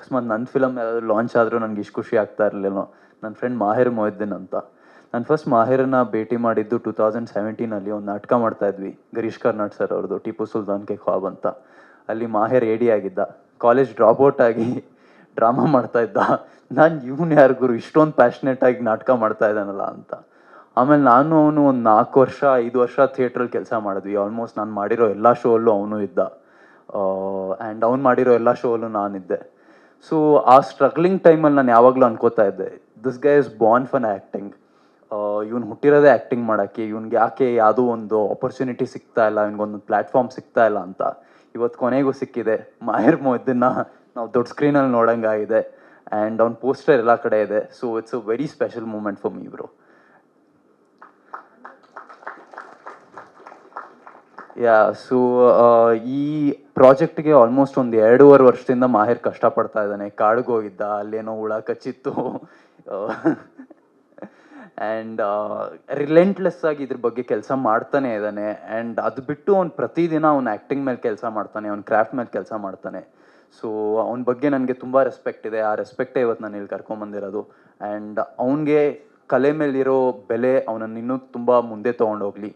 ಅಕಸ್ಮಾತ್ ನನ್ನ ಫಿಲಮ್ ಯಾವ್ದಾದ್ರು ಲಾಂಚ್ ಆದರೂ ನನಗೆ ಇಷ್ಟು ಖುಷಿ ಆಗ್ತಾ ಇರಲಿಲ್ಲ. ನನ್ನ ಫ್ರೆಂಡ್ ಮಾಹಿರ್ ಮೊಹಿದ್ದೀನ್ ಅಂತ, ನಾನು ಫಸ್ಟ್ ಮಾಹಿರನ್ನ ಭೇಟಿ ಮಾಡಿದ್ದು 2017 ಒಂದು ನಾಟಕ ಮಾಡ್ತಾ ಇದ್ವಿ, ಗರೀಶ್ ಕರ್ನಾಡ್ ಸರ್ ಅವ್ರದ್ದು, ಟಿಪ್ಪು ಸುಲ್ತಾನ್ ಕೆ ಖ್ವಾಬ್ ಅಂತ. ಅಲ್ಲಿ ಮಾಹಿರ್ ಎಡಿ ಆಗಿದ್ದ, ಕಾಲೇಜ್ ಡ್ರಾಪ್ಔಟ್ ಆಗಿ ಡ್ರಾಮಾ ಮಾಡ್ತಾ ಇದ್ದ. ನಾನು ಇವನು ಯಾರು ಗುರು ಇಷ್ಟೊಂದು ಪ್ಯಾಷನೇಟ್ ಆಗಿ ನಾಟಕ ಮಾಡ್ತಾ ಇದ್ದಾನಲ್ಲ ಅಂತ. ಆಮೇಲೆ ನಾನು ಅವನು ಒಂದು 5 ವರ್ಷ ಥಿಯೇಟ್ರಲ್ಲಿ ಕೆಲಸ ಮಾಡಿದ್ವಿ. ಆಲ್ಮೋಸ್ಟ್ ನಾನು ಮಾಡಿರೋ ಎಲ್ಲ ಶೋಲ್ಲೂ ಅವನು ಇದ್ದ, ಆ್ಯಂಡ್ ಅವ್ನು ಮಾಡಿರೋ ಎಲ್ಲ ಶೋಲ್ಲೂ ನಾನಿದ್ದೆ. ಸೊ ಆ ಸ್ಟ್ರಗ್ಲಿಂಗ್ ಟೈಮಲ್ಲಿ ನಾನು ಯಾವಾಗಲೂ ಅನ್ಕೋತಾ ಇದ್ದೆ, this guy is Born for acting. ಇವ್ನು ಹುಟ್ಟಿರೋದೇ ಆ್ಯಕ್ಟಿಂಗ್ ಮಾಡೋಕ್ಕೆ, ಇವ್ನಿಗೆ ಯಾಕೆ ಯಾವುದೋ ಒಂದು ಆಪರ್ಚುನಿಟಿ ಸಿಗ್ತಾ ಇಲ್ಲ, ಇವ್ನಿಗೊಂದು ಪ್ಲ್ಯಾಟ್ಫಾರ್ಮ್ ಸಿಗ್ತಾ ಇಲ್ಲ ಅಂತ. ಇವತ್ತು ಕೊನೆಗೂ ಸಿಕ್ಕಿದೆ. ಮಾಹಿರ್ ಮೊಹಿದ್ದೀನ್ನ ನಾವು ದೊಡ್ಡ ಸ್ಕ್ರೀನಲ್ಲಿ ನೋಡೋಂಗಾಗಿದೆ, ಆ್ಯಂಡ್ ಅವ್ನ ಪೋಸ್ಟರ್ ಎಲ್ಲ ಕಡೆ ಇದೆ. So it's a very special moment for me bro. So ಈ ಪ್ರಾಜೆಕ್ಟ್ಗೆ ಆಲ್ಮೋಸ್ಟ್ ಒಂದು 2.5 ವರ್ಷದಿಂದ ಮಾಹಿರ್ ಕಷ್ಟಪಡ್ತಾ ಇದ್ದಾನೆ. ಕಾಡಿಗೆ ಹೋಗಿದ್ದ, ಅಲ್ಲೇನೋ ಹುಳ ಕಚ್ಚಿತ್ತು, ಆ್ಯಂಡ್ ರಿಲೆಂಟ್ಲೆಸ್ ಆಗಿ ಇದ್ರ ಬಗ್ಗೆ ಕೆಲಸ ಮಾಡ್ತಾನೆ ಇದ್ದಾನೆ. ಆ್ಯಂಡ್ ಅದು ಬಿಟ್ಟು ಅವ್ನು ಪ್ರತಿದಿನ ಅವ್ನು ಆ್ಯಕ್ಟಿಂಗ್ ಮೇಲೆ ಕೆಲಸ ಮಾಡ್ತಾನೆ, ಅವ್ನ ಕ್ರಾಫ್ಟ್ ಮೇಲೆ ಕೆಲಸ ಮಾಡ್ತಾನೆ. ಸೊ ಅವನ ಬಗ್ಗೆ ನನಗೆ ತುಂಬ ರೆಸ್ಪೆಕ್ಟ್ ಇದೆ. ಆ ರೆಸ್ಪೆಕ್ಟೇ ಇವತ್ತು ನಾನು ಇಲ್ಲಿ ಕರ್ಕೊಂಬಂದಿರೋದು. ಆ್ಯಂಡ್ ಅವನಿಗೆ ಕಲೆ ಮೇಲಿರೋ ಬೆಲೆ ಅವನನ್ನು ಇನ್ನೂ ತುಂಬ ಮುಂದೆ ತೊಗೊಂಡೋಗ್ಲಿ.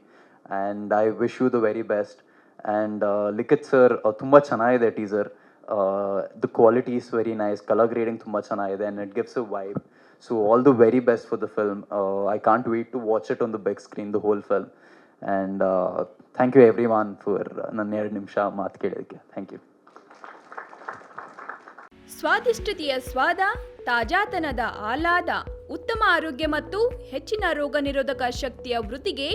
And I wish you the very best. And Likhith sir, ತುಂಬ ಚೆನ್ನಾಗಿದೆ teaser. The quality is very nice, colour grading ತುಂಬ ಚೆನ್ನಾಗಿದೆ, and it gives a vibe. So all the very best for the film. I can't wait to watch it on the big screen, the whole film. And thank you everyone for ನನ್ನ 2 ನಿಮಿಷ ಮಾತು ಕೇಳೋದಕ್ಕೆ. Thank you. ಸ್ವಾದಿಷ್ಟತೆಯ ಸ್ವಾದ, ತಾಜಾತನದ ಆಹ್ಲಾದ, ಉತ್ತಮ ಆರೋಗ್ಯ ಮತ್ತು ಹೆಚ್ಚಿನ ರೋಗ ನಿರೋಧಕ ಶಕ್ತಿಯ ವೃದ್ಧಿಗೆ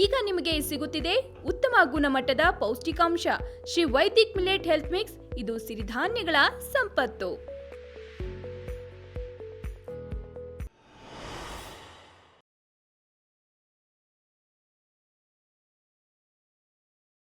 ಈಗ ನಿಮಗೆ ಸಿಗುತ್ತಿದೆ ಉತ್ತಮ ಗುಣಮಟ್ಟದ ಪೌಷ್ಟಿಕಾಂಶ Shri Vaidik millet health mix. ಇದು ಸಿರಿಧಾನ್ಯಗಳ ಸಂಪತ್ತು.